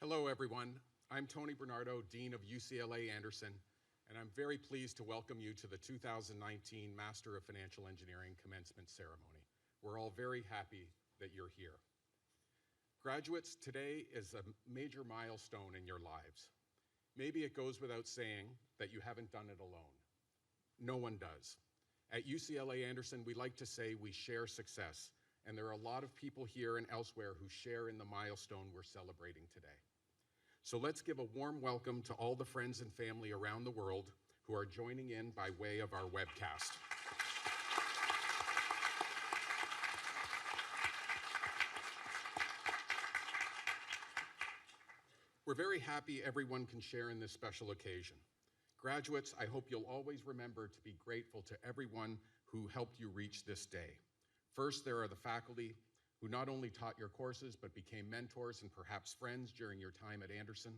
Hello, everyone. I'm Tony Bernardo, Dean of UCLA Anderson, and I'm very pleased to welcome you to the 2019 Master of Financial Engineering commencement ceremony. We're all very happy that you're here. Graduates, today is a major milestone in your lives. Maybe it goes without saying that you haven't done it alone. No one does. At UCLA Anderson, we like to say we share success, and there are a lot of people here and elsewhere who share in the milestone we're celebrating today. So let's give a warm welcome to all the friends and family around the world who are joining in by way of our webcast. We're very happy everyone can share in this special occasion. Graduates, I hope you'll always remember to be grateful to everyone who helped you reach this day. First, there are the faculty who not only taught your courses, but became mentors and perhaps friends during your time at Anderson.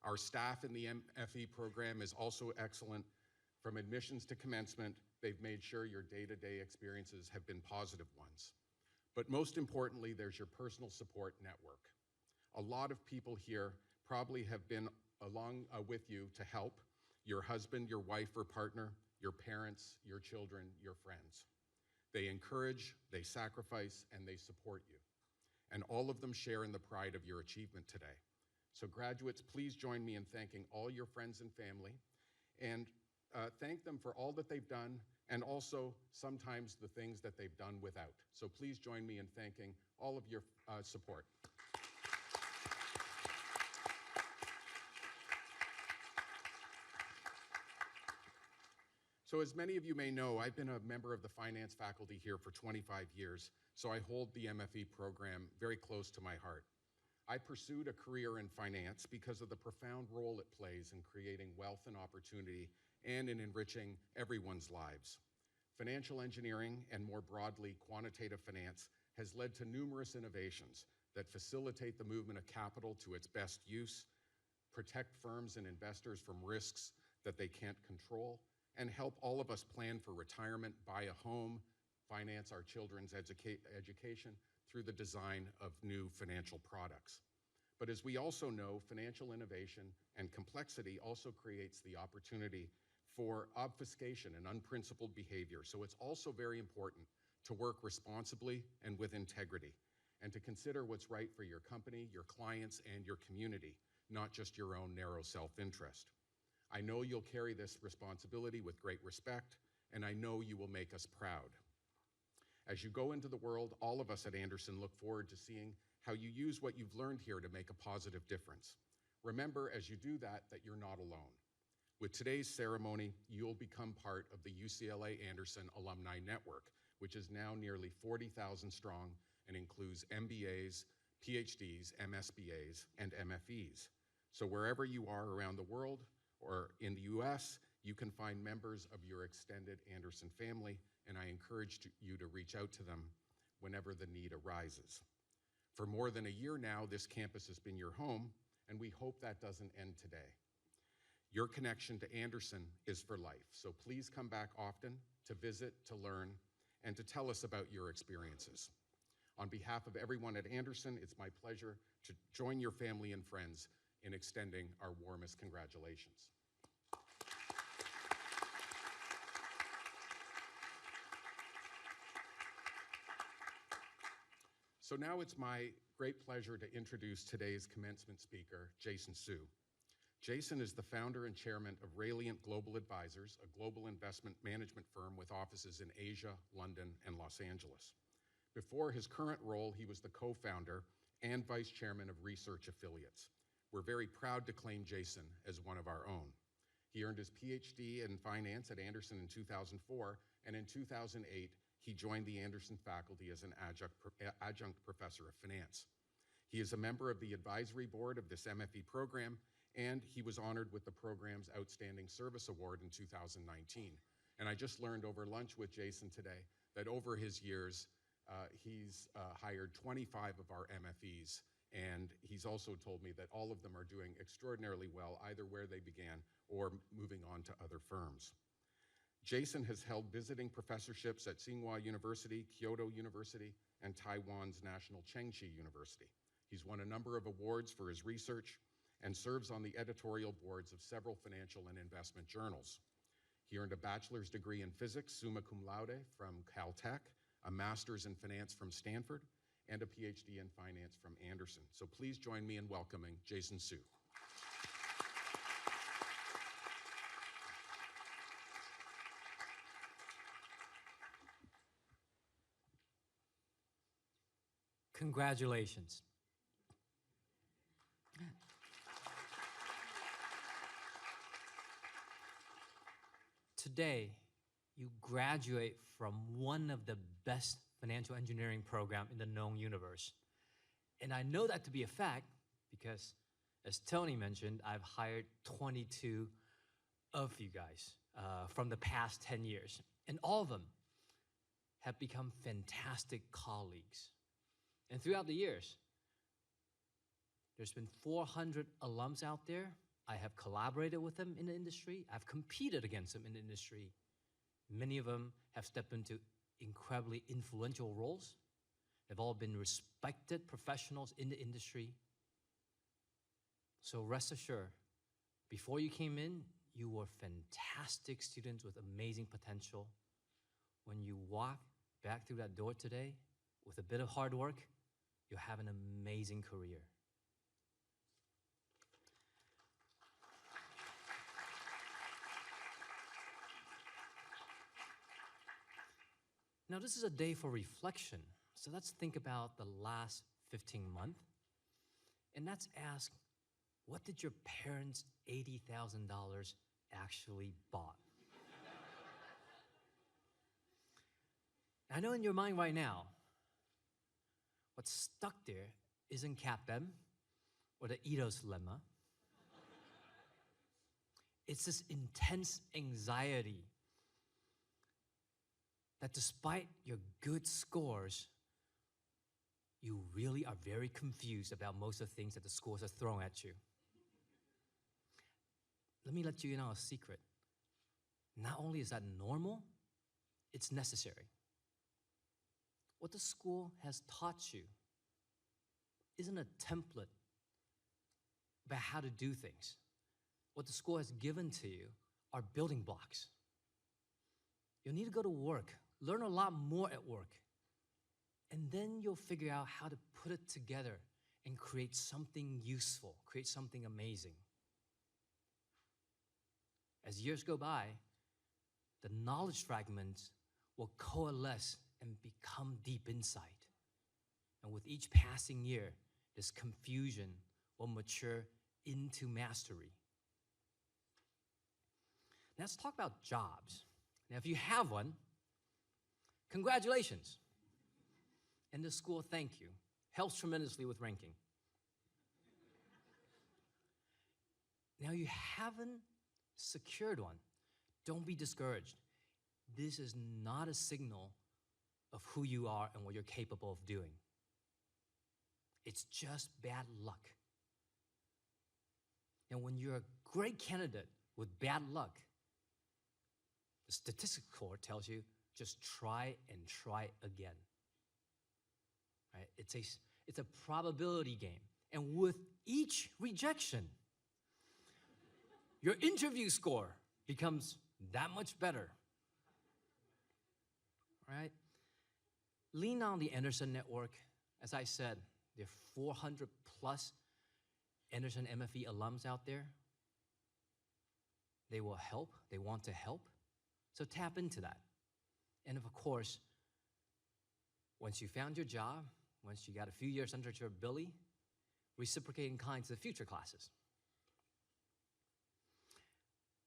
Our staff in the MFE program is also excellent. From admissions to commencement, they've made sure your day-to-day experiences have been positive ones. But most importantly, there's your personal support network. A lot of people here probably have been along with you to help your husband, your wife or partner, your parents, your children, your friends. They encourage, they sacrifice, and they support you. And all of them share in the pride of your achievement today. So graduates, please join me in thanking all your friends and family, and thank them for all that they've done, and also sometimes the things that they've done without. So please join me in thanking all of your support. So as many of you may know, I've been a member of the finance faculty here for 25 years, so I hold the MFE program very close to my heart. I pursued a career in finance because of the profound role it plays in creating wealth and opportunity and in enriching everyone's lives. Financial engineering, and more broadly, quantitative finance, has led to numerous innovations that facilitate the movement of capital to its best use, protect firms and investors from risks that they can't control, and help all of us plan for retirement, buy a home, finance our children's education through the design of new financial products. But as we also know, financial innovation and complexity also creates the opportunity for obfuscation and unprincipled behavior. So it's also very important to work responsibly and with integrity, and to consider what's right for your company, your clients, and your community, not just your own narrow self-interest. I know you'll carry this responsibility with great respect, and I know you will make us proud. As you go into the world, all of us at Anderson look forward to seeing how you use what you've learned here to make a positive difference. Remember, as you do that, that you're not alone. With today's ceremony, you'll become part of the UCLA Anderson Alumni Network, which is now nearly 40,000 strong and includes MBAs, PhDs, MSBAs, and MFEs. So wherever you are around the world, or in the US, you can find members of your extended Anderson family, and I encourage you to reach out to them whenever the need arises. For more than a year now, this campus has been your home, and we hope that doesn't end today. Your connection to Anderson is for life, so please come back often to visit, to learn, and to tell us about your experiences. On behalf of everyone at Anderson, it's my pleasure to join your family and friends in extending our warmest congratulations. So now it's my great pleasure to introduce today's commencement speaker, Jason Hsu. Jason is the founder and chairman of Rayliant Global Advisors, a global investment management firm with offices in Asia, London, and Los Angeles. Before his current role, he was the co-founder and vice chairman of Research Affiliates. We're very proud to claim Jason as one of our own. He earned his Ph.D. in finance at Anderson in 2004, and in 2008, he joined the Anderson faculty as an adjunct professor of finance. He is a member of the advisory board of this MFE program, and he was honored with the program's Outstanding Service Award in 2019. And I just learned over lunch with Jason today that over his years, he's hired 25 of our MFEs, and he's also told me that all of them are doing extraordinarily well, either where they began or moving on to other firms. Jason has held visiting professorships at Tsinghua University, Kyoto University, and Taiwan's National Chengchi University. He's won a number of awards for his research and serves on the editorial boards of several financial and investment journals. He earned a bachelor's degree in physics, summa cum laude, from Caltech, a master's in finance from Stanford, and a Ph.D. in finance from Anderson. So please join me in welcoming Jason Hsu. Congratulations. Today, you graduate from one of the best financial engineering programs in the known universe. And I know that to be a fact because, as Tony mentioned, I've hired 22 of you guys from the past 10 years. And all of them have become fantastic colleagues. And throughout the years, there's been 400 alums out there. I have collaborated with them in the industry. I've competed against them in the industry. Many of them have stepped into incredibly influential roles. They've all been respected professionals in the industry. So rest assured, before you came in, you were fantastic students with amazing potential. When you walk back through that door today, with a bit of hard work, you'll have an amazing career. Now, this is a day for reflection. So let's think about the last 15 months. And let's ask, what did your parents' $80,000 actually bought? I know in your mind right now, what's stuck there isn't CAPM or the Ito's lemma. It's this intense anxiety that despite your good scores, you really are very confused about most of the things that the schools are throwing at you. Let me let you in on a secret. Not only is that normal, it's necessary. What the school has taught you isn't a template about how to do things. What the school has given to you are building blocks. You'll need to go to work, learn a lot more at work, and then you'll figure out how to put it together and create something useful, create something amazing. As years go by, the knowledge fragments will coalesce and become deep insight. And with each passing year, this confusion will mature into mastery. Now let's talk about jobs. Now, if you have one, congratulations. And the school, thank you. Helps tremendously with ranking. Now, you haven't secured one. Don't be discouraged. This is not a signal of who you are and what you're capable of doing. It's just bad luck. And when you're a great candidate with bad luck, the statistics court tells you just try and try again. Right? It's a probability game. And with each rejection, your interview score becomes that much better. Right? Lean on the Anderson Network. As I said, there are 400 plus Anderson MFE alums out there. They will help. They want to help. So tap into that. And of course, once you found your job, once you got a few years under your belly, reciprocate in kind to the future classes.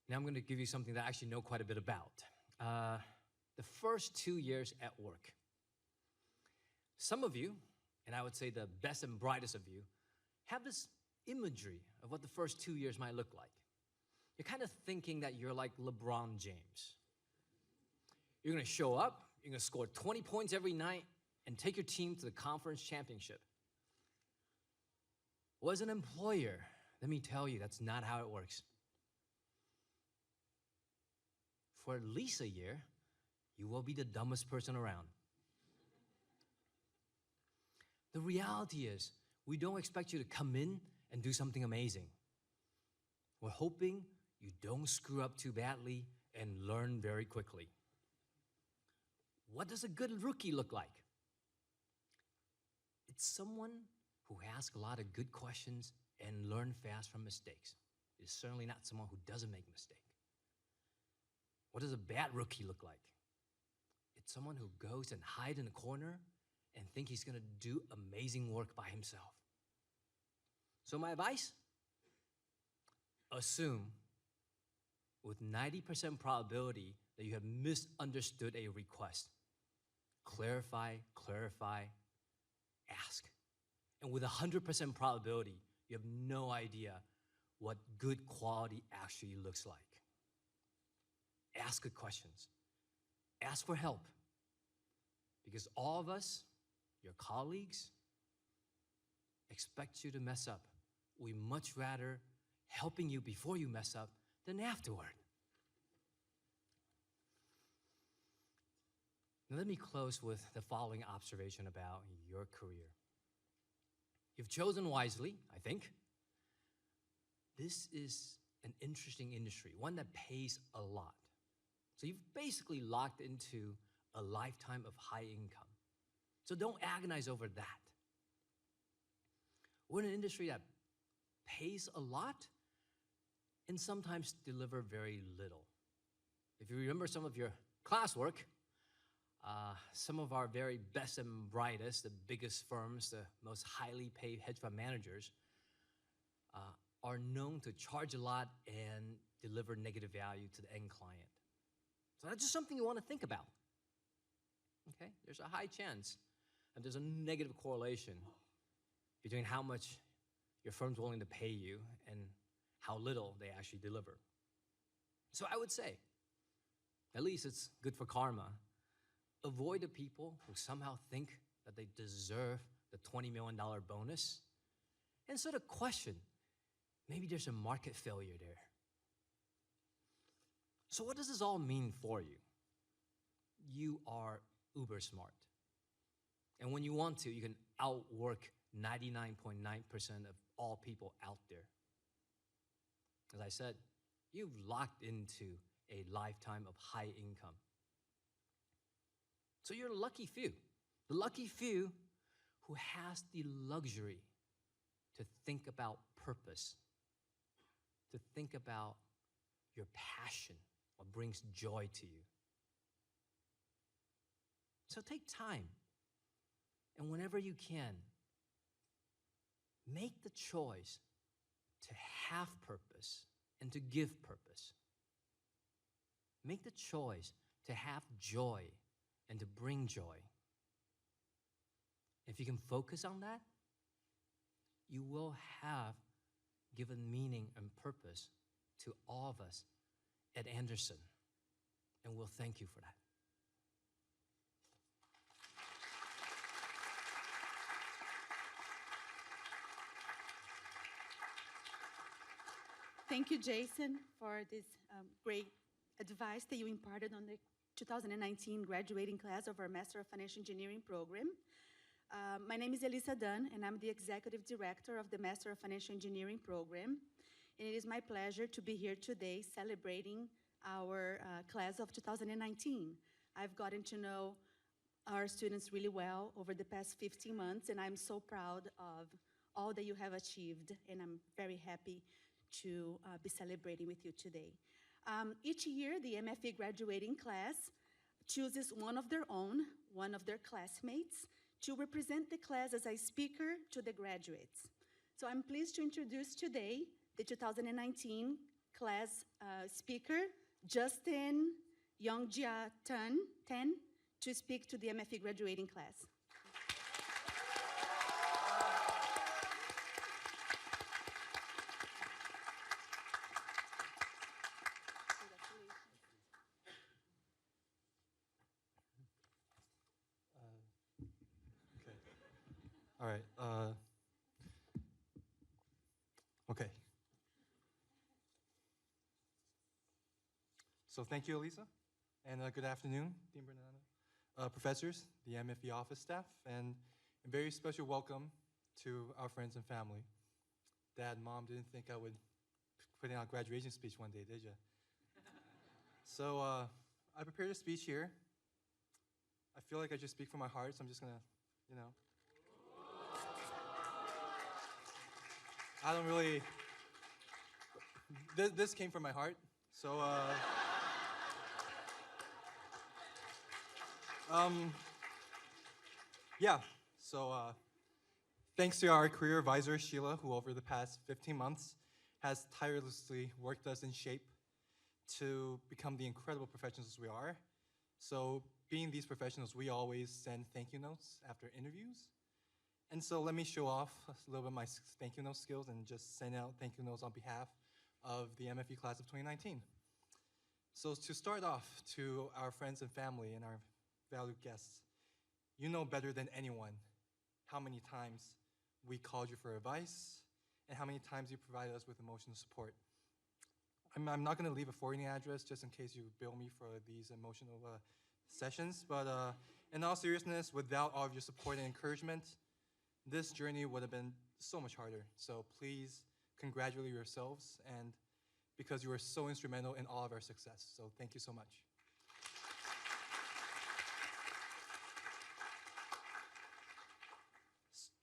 Now I'm going to give you something that I actually know quite a bit about. The first 2 years at work. Some of you, and I would say the best and brightest of you, have this imagery of what the first 2 years might look like. You're kind of thinking that you're like LeBron James. You're going to show up, you're going to score 20 points every night, and take your team to the conference championship. Well, as an employer, let me tell you, that's not how it works. For at least a year, you will be the dumbest person around. The reality is, We don't expect you to come in and do something amazing. We're hoping you don't screw up too badly and learn very quickly. What does a good rookie look like? It's someone who asks a lot of good questions and learn fast from mistakes. It's certainly not someone who doesn't make mistakes. What does a bad rookie look like? It's someone who goes and hides in a corner and think he's going to do amazing work by himself. So my advice? Assume with 90% probability that you have misunderstood a request. Clarify, ask. And with 100% probability, you have no idea what good quality actually looks like. Ask good questions. Ask for help. Because all of us, your colleagues, expect you to mess up. We much rather helping you before you mess up than afterward. Now let me close with the following observation about your career. You've chosen wisely, I think. This is an interesting industry, one that pays a lot. So you've basically locked into a lifetime of high income. So don't agonize over that. We're in an industry that pays a lot and sometimes deliver very little. If you remember some of your classwork, some of our very best and brightest, the biggest firms, the most highly paid hedge fund managers, are known to charge a lot and deliver negative value to the end client. So that's just something you want to think about. Okay? There's a high chance that there's a negative correlation between how much your firm's willing to pay you and how little they actually deliver. So I would say, at least it's good for karma, avoid the people who somehow think that they deserve the $20 million bonus and sort of question, maybe there's a market failure there. So what does this all mean for you? You are uber smart. And when you want to, you can outwork 99.9% of all people out there. As I said, you've locked into a lifetime of high income. So you're a lucky few. The lucky few who has the luxury to think about purpose, to think about your passion, what brings joy to you. So take time, and whenever you can, make the choice to have purpose and to give purpose. Make the choice to have joy and to bring joy. If you can focus on that, you will have given meaning and purpose to all of us at Anderson, and we'll thank you for that. Thank you, Jason, for this great advice that you imparted on the 2019 graduating class of our Master of Financial Engineering program. My name is Elisa Dunn, and I'm the Executive Director of the Master of Financial Engineering program. And it is my pleasure to be here today celebrating our class of 2019. I've gotten to know our students really well over the past 15 months, and I'm so proud of all that you have achieved, and I'm very happy to be celebrating with you today. Each year, the MFE graduating class chooses one of their own, one of their classmates, to represent the class as a speaker to the graduates. So I'm pleased to introduce today the 2019 class speaker, Justin Yongjia Tan, to speak to the MFE graduating class. All right. Okay. So thank you, Elisa, and good afternoon, Dean Bernardo, professors, the MFE office staff, and a very special welcome to our friends and family. Dad, Mom didn't think I would put out a graduation speech one day, did you? So I prepared a speech here. I feel like I just speak from my heart, so I'm just gonna, I don't really, this came from my heart, so, yeah, so thanks to our career advisor, Sheila, who over the past 15 months has tirelessly worked us in shape to become the incredible professionals we are. So being these professionals, we always send thank you notes after interviews. And so let me show off a little bit of my thank you note skills and just send out thank you notes on behalf of the MFE class of 2019. So to start off, to our friends and family and our valued guests, you know better than anyone how many times we called you for advice and how many times you provided us with emotional support. I'm not gonna leave a forwarding address just in case you bill me for these emotional sessions, but in all seriousness, without all of your support and encouragement, this journey would have been so much harder. So please congratulate yourselves, and because you were so instrumental in all of our success. So thank you so much.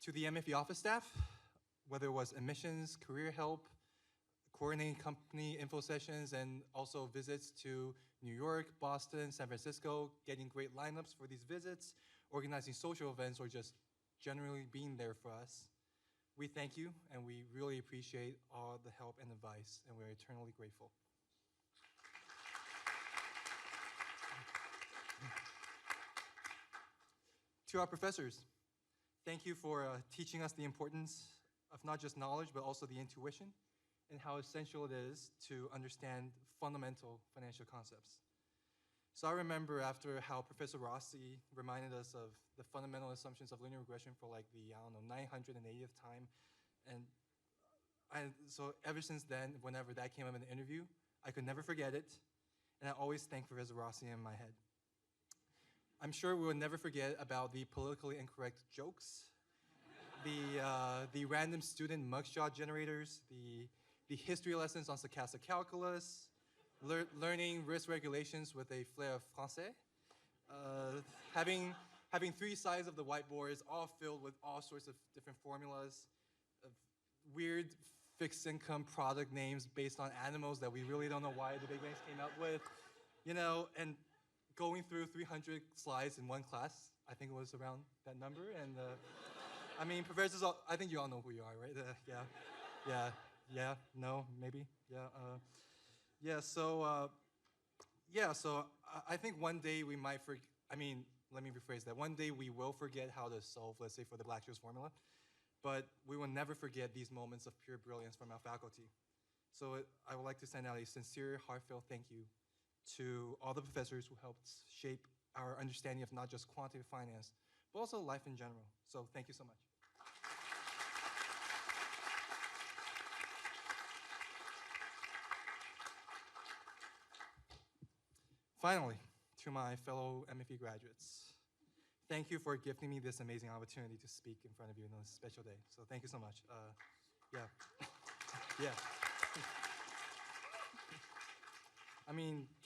To the MFE office staff, whether it was admissions, career help, coordinating company info sessions, and also visits to New York, Boston, San Francisco, getting great lineups for these visits, organizing social events, or just generally being there for us. We thank you, and we really appreciate all the help and advice, and we're eternally grateful. To our professors, thank you for teaching us the importance of not just knowledge, but also the intuition and how essential it is to understand fundamental financial concepts. So I remember after how Professor Rossi reminded us of the fundamental assumptions of linear regression for like the, 980th time. And so ever since then, whenever that came up in the interview, I could never forget it. And I always thank Professor Rossi in my head. I'm sure we will never forget about the politically incorrect jokes, the random student mugshot generators, the history lessons on stochastic calculus, learning risk regulations with a flair of français, having 3 sides of the whiteboards all filled with all sorts of different formulas, weird fixed income product names based on animals that we really don't know why the big banks came up with, and going through 300 slides in one class. I think it was around that number. And professors, I think you all know who you are, right? Yeah, no, maybe, So I think one day we might let me rephrase that. One day we will forget how to solve, let's say, for the Black-Scholes formula, but we will never forget these moments of pure brilliance from our faculty. So I would like to send out a sincere, heartfelt thank you to all the professors who helped shape our understanding of not just quantitative finance, but also life in general. So thank you so much. Finally, to my fellow MFE graduates, thank you for gifting me this amazing opportunity to speak in front of you on this special day. So thank you so much. Yeah.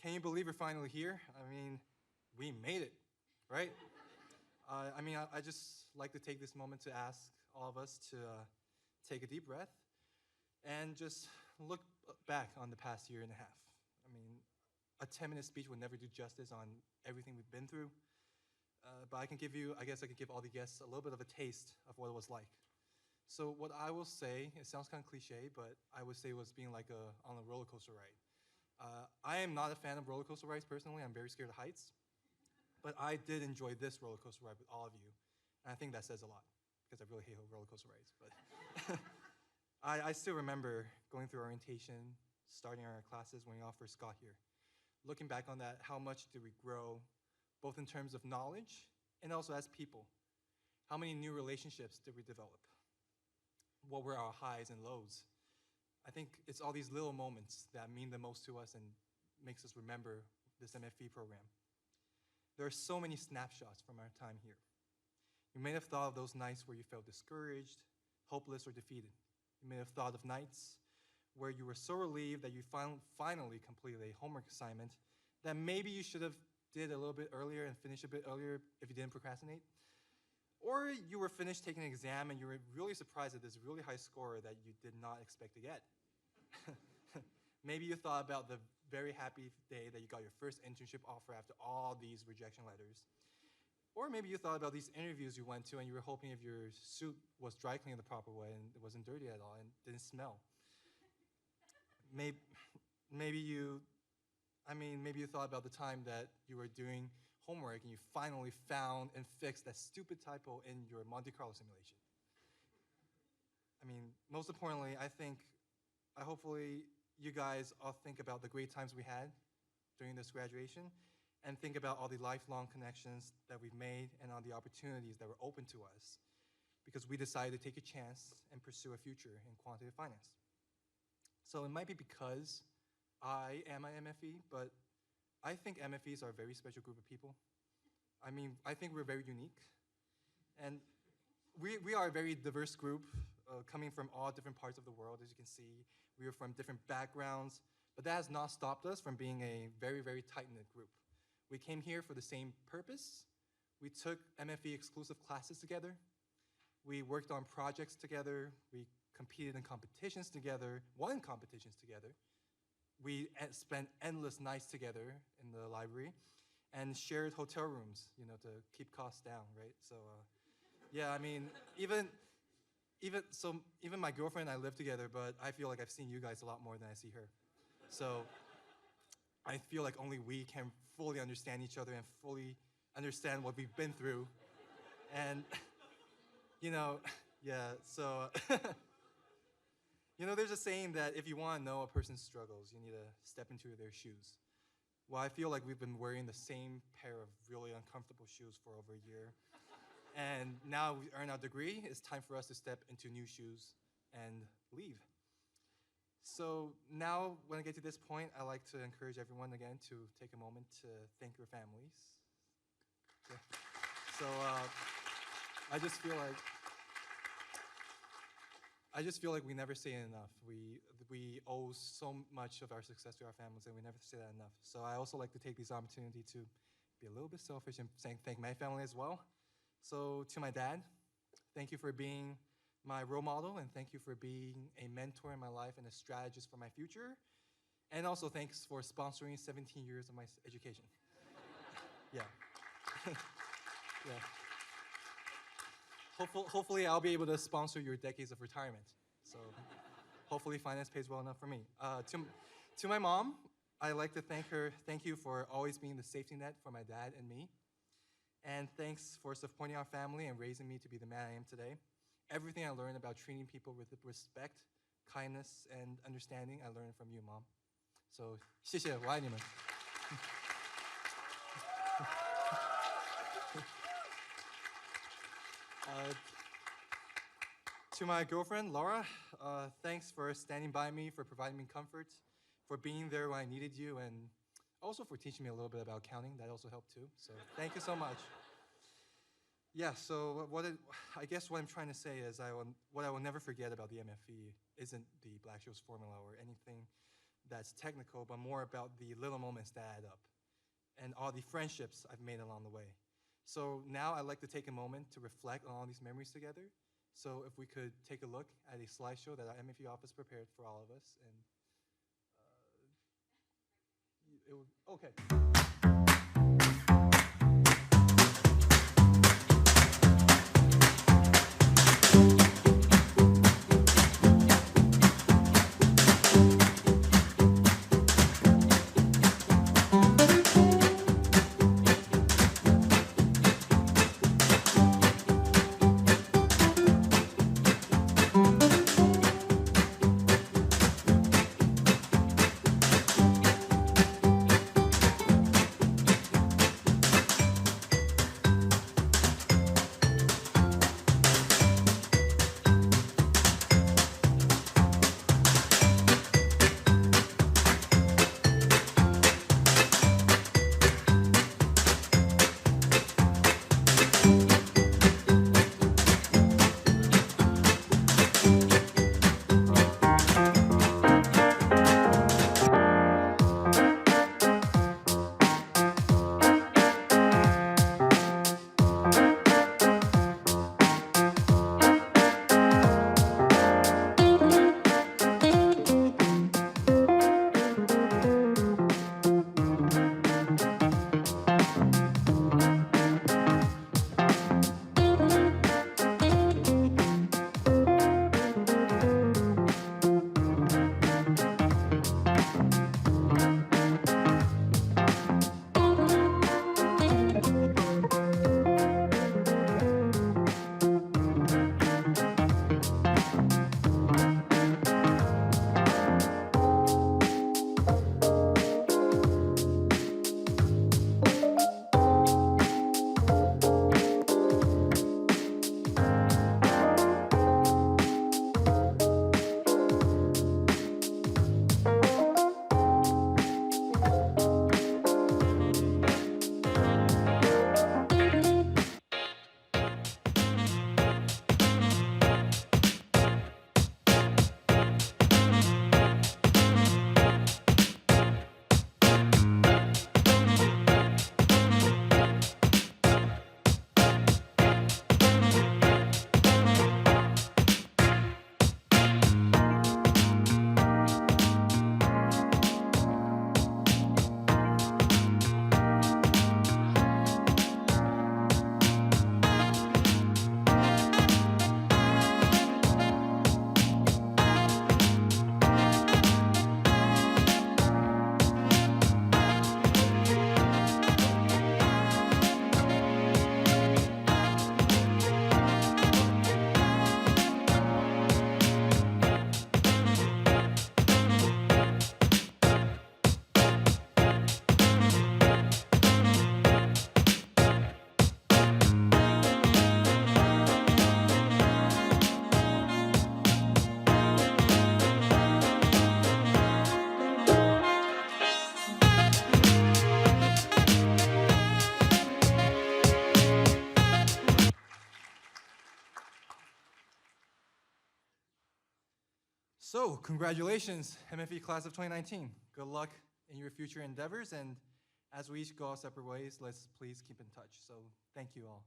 Can you believe we're finally here? We made it, right? I just like to take this moment to ask all of us to take a deep breath and just look back on the past year and a half. A 10-minute speech would never do justice on everything we've been through, but I can give all the guests a little bit of a taste of what it was like. So what I will say, it sounds kind of cliche, but I would say it was being like on a roller coaster ride. I am not a fan of roller coaster rides personally. I'm very scared of heights, but I did enjoy this roller coaster ride with all of you, and I think that says a lot because I really hate roller coaster rides. But I still remember going through orientation, starting our classes when we all first got here. Looking back on that, how much did we grow, both in terms of knowledge and also as people? How many new relationships did we develop? What were our highs and lows? I think it's all these little moments that mean the most to us and makes us remember this MFE program. There are so many snapshots from our time here. You may have thought of those nights where you felt discouraged, hopeless, or defeated. You may have thought of nights where you were so relieved that you finally completed a homework assignment that maybe you should have did a little bit earlier and finished a bit earlier if you didn't procrastinate. Or you were finished taking an exam and you were really surprised at this really high score that you did not expect to get. Maybe you thought about the very happy day that you got your first internship offer after all these rejection letters. Or maybe you thought about these interviews you went to and you were hoping if your suit was dry cleaned the proper way and it wasn't dirty at all and didn't smell. Maybe you thought about the time that you were doing homework and you finally found and fixed that stupid typo in your Monte Carlo simulation. Most importantly, hopefully you guys all think about the great times we had during this graduation and think about all the lifelong connections that we've made and all the opportunities that were open to us because we decided to take a chance and pursue a future in quantitative finance. So it might be because I am an MFE, but I think MFEs are a very special group of people. I think we're very unique. And we are a very diverse group coming from all different parts of the world, as you can see. We are from different backgrounds, but that has not stopped us from being a very, very tight-knit group. We came here for the same purpose. We took MFE exclusive classes together. We worked on projects together. We competed in competitions together, won competitions together. We spent endless nights together in the library and shared hotel rooms, to keep costs down, right? So, yeah, even my girlfriend and I live together, but I feel like I've seen you guys a lot more than I see her. So I feel like only we can fully understand each other and fully understand what we've been through. And, yeah, so, there's a saying that if you want to know a person's struggles, you need to step into their shoes. Well, I feel like we've been wearing the same pair of really uncomfortable shoes for over a year. And now we earn our degree, it's time for us to step into new shoes and leave. So now, when I get to this point, I like to encourage everyone again to take a moment to thank your families. Yeah. So I just feel like we never say it enough. We owe so much of our success to our families, and we never say that enough. So I also like to take this opportunity to be a little bit selfish and thank my family as well. So to my dad, thank you for being my role model, and thank you for being a mentor in my life and a strategist for my future. And also thanks for sponsoring 17 years of my education. Yeah. Yeah. Hopefully I'll be able to sponsor your decades of retirement. So hopefully finance pays well enough for me. To my mom, I'd like to thank you for always being the safety net for my dad and me. And thanks for supporting our family and raising me to be the man I am today. Everything I learned about treating people with respect, kindness, and understanding, I learned from you, Mom. So, 谢谢，我爱你们。To my girlfriend, Laura, thanks for standing by me, for providing me comfort, for being there when I needed you, and also for teaching me a little bit about accounting. That also helped too. So thank you so much. Yeah, so I guess what I'm trying to say is what I will never forget about the MFE isn't the Black-Scholes formula or anything that's technical, but more about the little moments that add up and all the friendships I've made along the way. So now I'd like to take a moment to reflect on all these memories together. So if we could take a look at a slideshow that our MFE office prepared for all of us. And okay. So, congratulations, MFE Class of 2019. Good luck in your future endeavors, and as we each go our separate ways, let's please keep in touch. So, thank you all.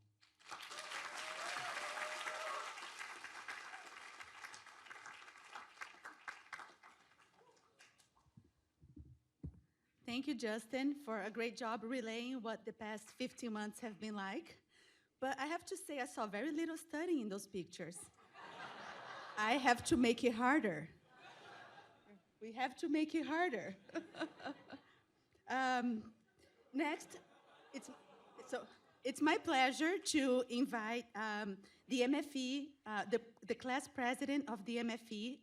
Thank you, Justin, for a great job relaying what the past 15 months have been like. But I have to say, I saw very little studying in those pictures. I have to make it harder. We have to make it harder. Next, it's my pleasure to invite the MFE, the class president of the MFE.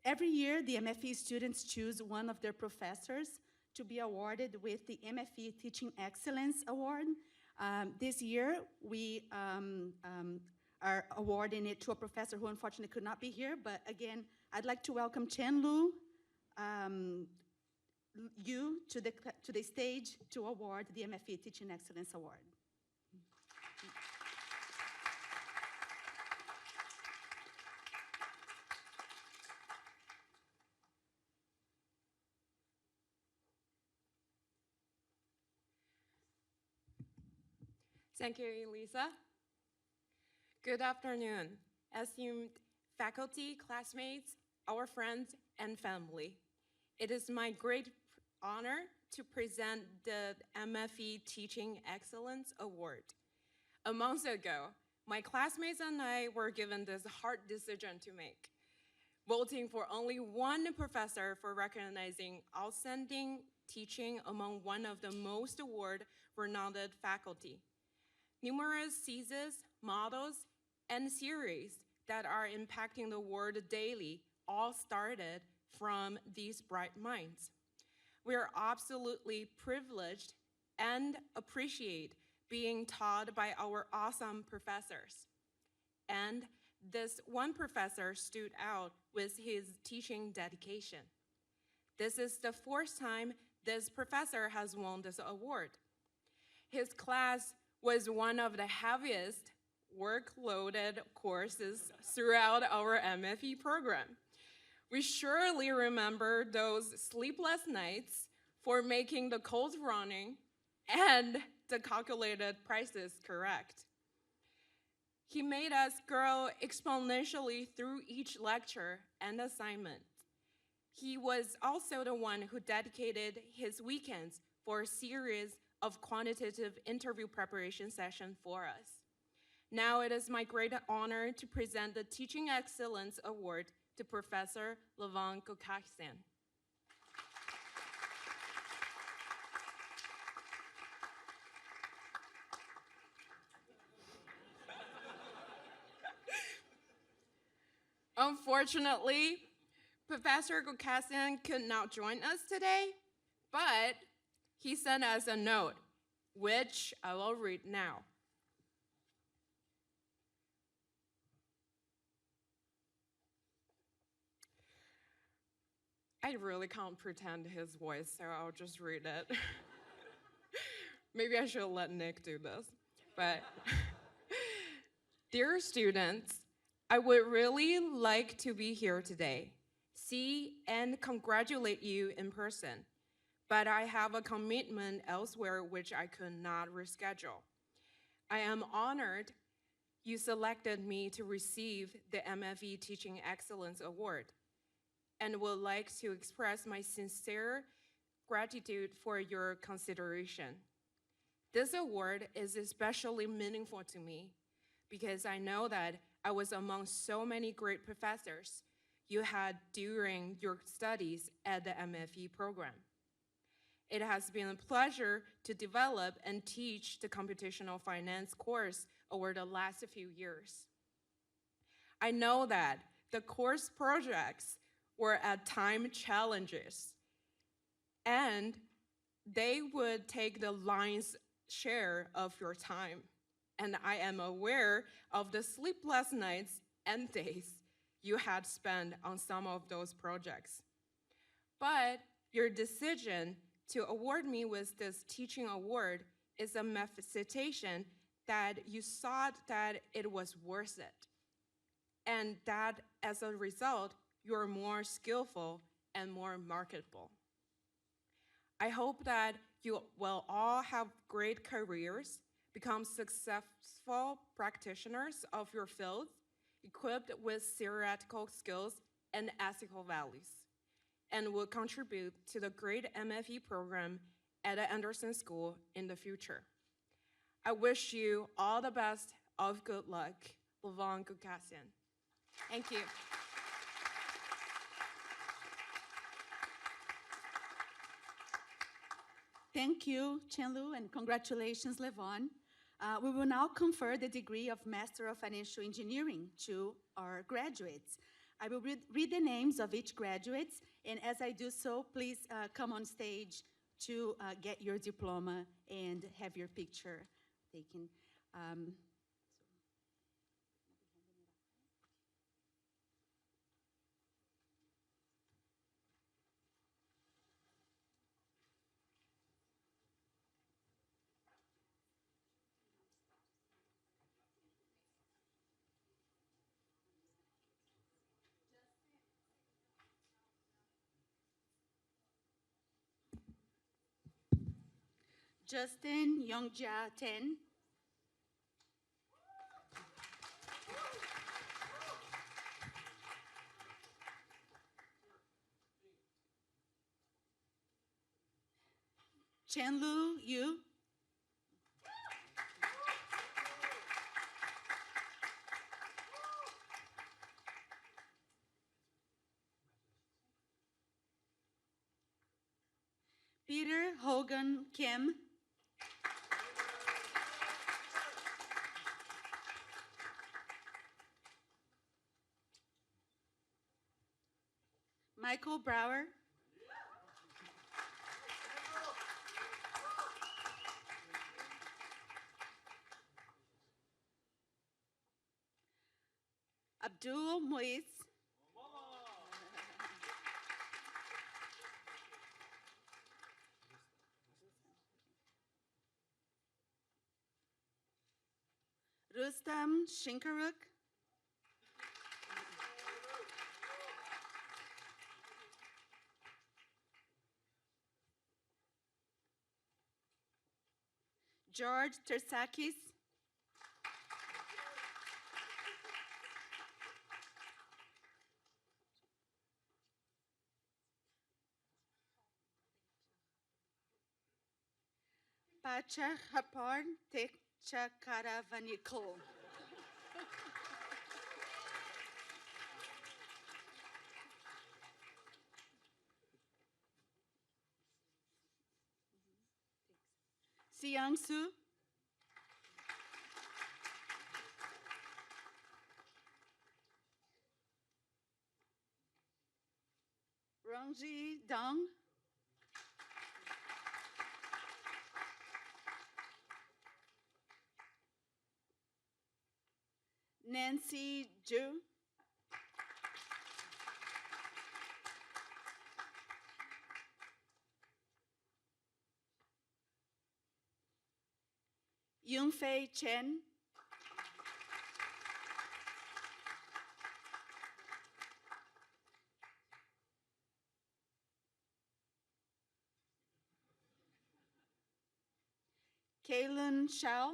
Every year, the MFE students choose one of their professors to be awarded with the MFE Teaching Excellence Award. This year, we are awarding it to a professor who unfortunately could not be here, but again, I'd like to welcome Chen Lu Yu to the stage to award the MFE Teaching Excellence Award. Thank you, Elisa. Good afternoon, esteemed faculty, classmates, our friends, and family. It is my great honor to present the MFE Teaching Excellence Award. A month ago, my classmates and I were given this hard decision to make, voting for only one professor for recognizing outstanding teaching among one of the most award-renowned faculty. Numerous theses, models, and series that are impacting the world daily all started from these bright minds. We are absolutely privileged and appreciate being taught by our awesome professors. And this one professor stood out with his teaching dedication. This is the fourth time this professor has won this award. His class was one of the heaviest workloaded courses throughout our MFE program. We surely remember those sleepless nights for making the codes running and the calculated prices correct. He made us grow exponentially through each lecture and assignment. He was also the one who dedicated his weekends for a series of quantitative interview preparation sessions for us. Now it is my great honor to present the Teaching Excellence Award to Professor Levon Kokaksan. Unfortunately, Professor Kokaksan could not join us today, but he sent us a note, which I will read now. I really can't pretend his voice, so I'll just read it. Maybe I should let Nick do this. But, dear students, I would really like to be here today, see and congratulate you in person. But I have a commitment elsewhere which I could not reschedule. I am honored you selected me to receive the MFE Teaching Excellence Award and would like to express my sincere gratitude for your consideration. This award is especially meaningful to me because I know that I was among so many great professors you had during your studies at the MFE program. It has been a pleasure to develop and teach the computational finance course over the last few years. I know that the course projects were at times challenges, and they would take the lion's share of your time. And I am aware of the sleepless nights and days you had spent on some of those projects. But your decision to award me with this teaching award is a manifestation that you thought that it was worth it, and that as a result, you are more skillful and more marketable. I hope that you will all have great careers, become successful practitioners of your field, equipped with theoretical skills and ethical values, and will contribute to the great MFE program at the Anderson School in the future. I wish you all the best of good luck. Levon Gukasian. Thank you. Thank you, Chen-Lu, and congratulations, Levon. We will now confer the degree of Master of Financial Engineering to our graduates. I will read the names of each graduate, and as I do so, please come on stage to get your diploma and have your picture taken. Justin Yongjia Ten. Chen-Lu Yu. Peter Hogan Kim. Michael Brower. Abdul Muiz. Rustam Shinkaruk. George Tersakis. Pacha Hapar Tekchakaravanikul. Siangsu. Rongji Dong. Nancy Zhu. Yunfei Chen. Kaylin Shao.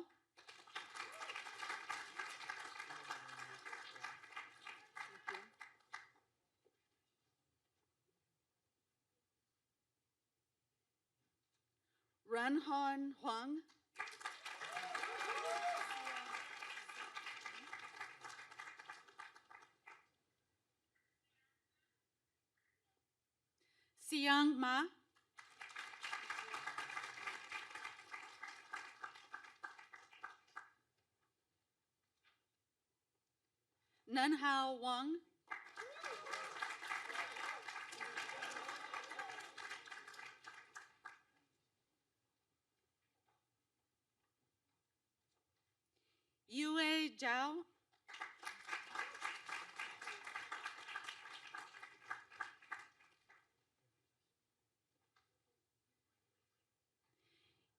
Ranhon Huang. Siang Ma. Nanhao Wang. Yue Zhao.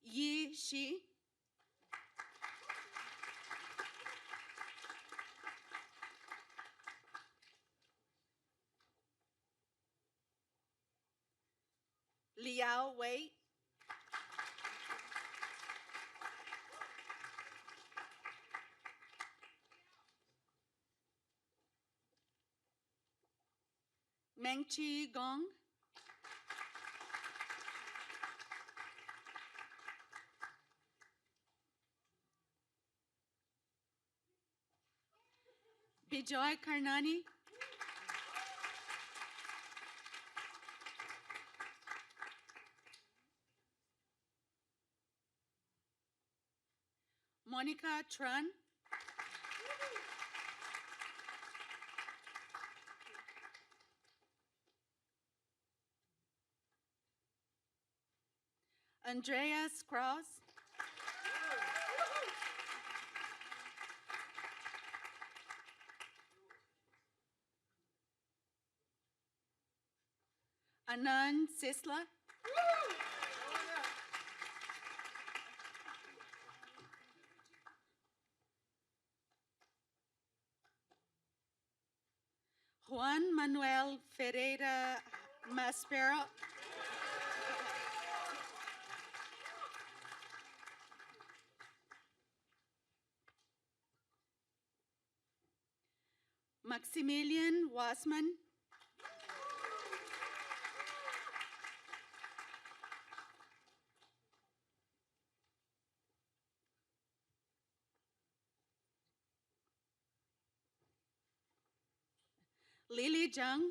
Yi Shi. Liao Wei. Mengqi Gong. Bijoy Karnani. Monika Tran. Andreas Kraus. Anand Sisla. Juan Ferreyra Máspero. Maximilian Wasman. Lily Zhang.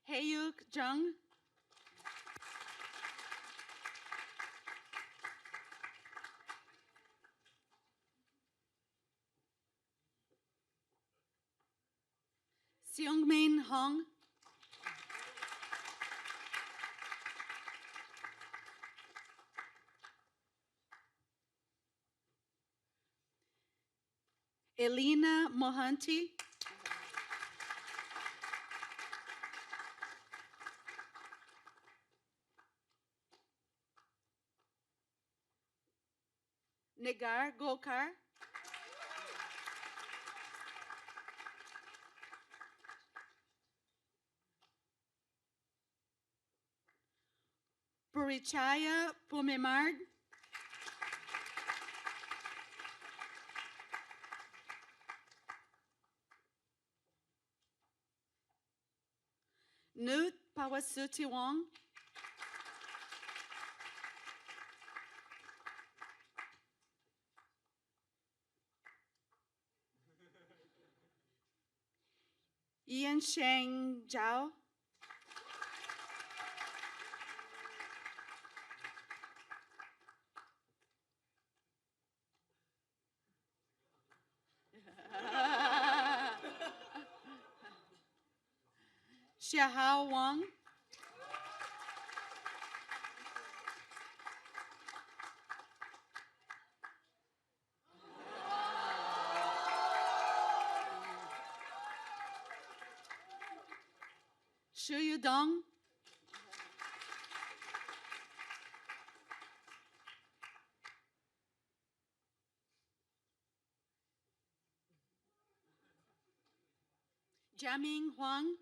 Heyuk Zhang. Seungmin Hong. Elena Mohanty. Negar Gokar. Purichaya Pumemard. Nut Pawasuti Wong. Ian Sheng Zhao. Xiahao Wang. Shu Yudong. Jiaming Huang.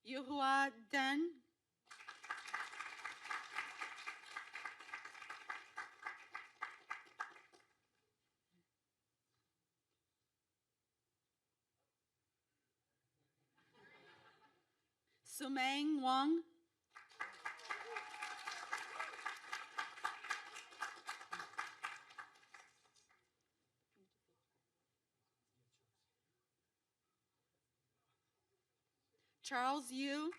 Yuhua Dan. Sumeng Wang. Charles Yu.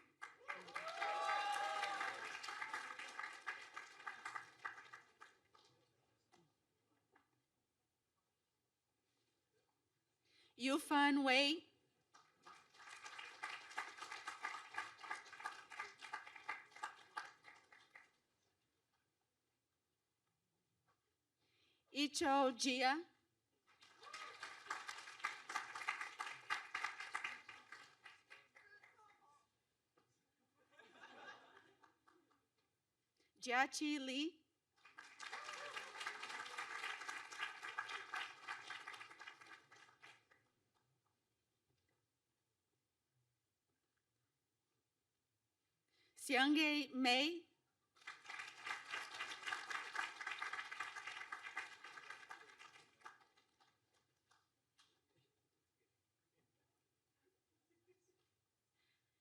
Yufan Wei. Icho Jia. Jiaqi Li. Xiangye Mei.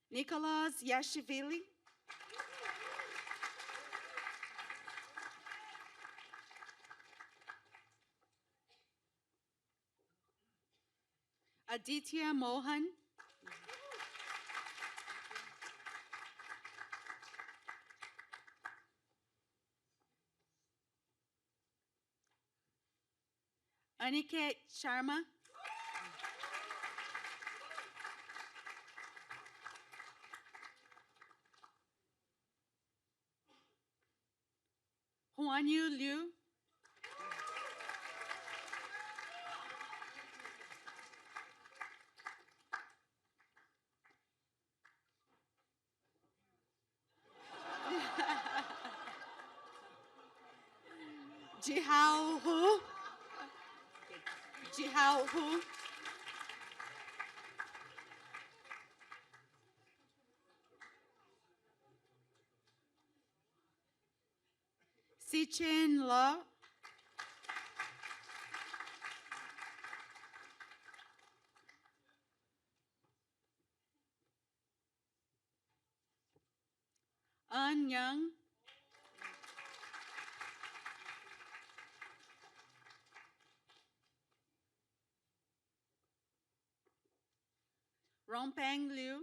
Nicholas Iashvilli. Aditya Mohan. Aniket Sharma. Huanyu Liu. Jihao Hu. Jihao Hu. Sichen Lo. An Young. Rompeng Liu.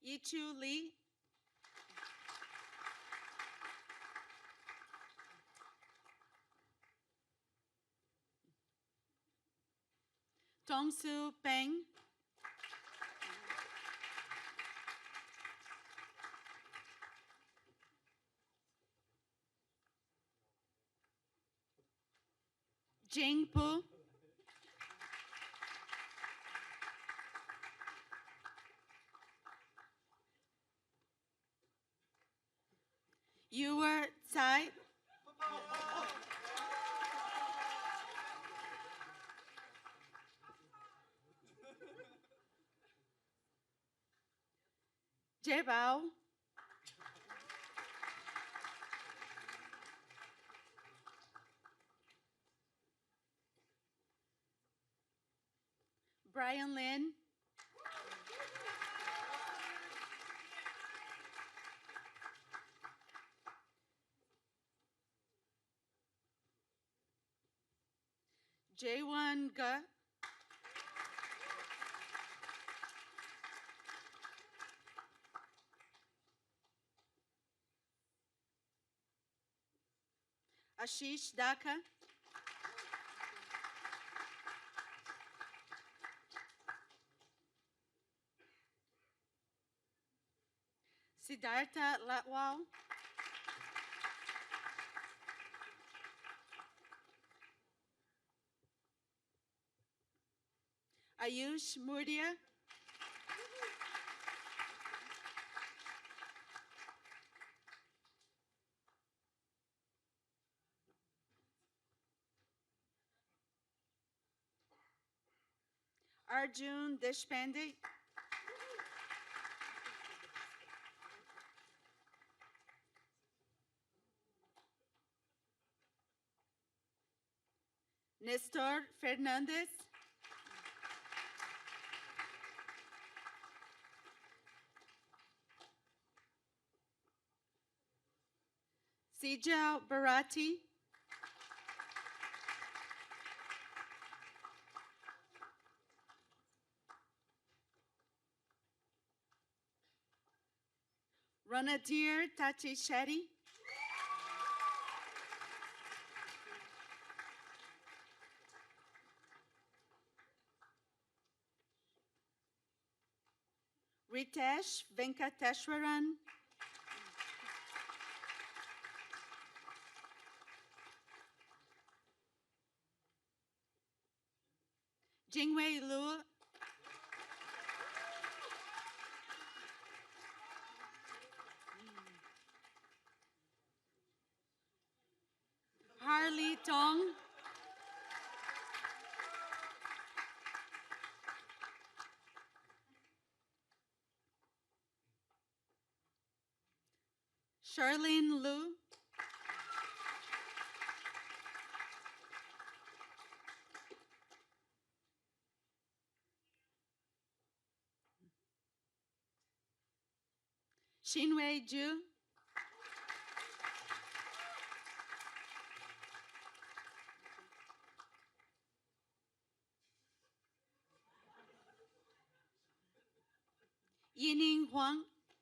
Yichu Li. Tongsu Peng. Jing Pu. Yuer Tsai. Jebao. Brian Lin. Jaewon Ge. Ashish Daka. Siddhartha Latwal. Ayush Murdia. Arjun Deshpande. Nestor Fernandez. Sijal Barati. Ranadir Tachi Shetty. Ritesh Venkateshwaran. Jingwei Lu. Harley Tong. Charlene Lu. Xinwei Zhu. Yining Huang.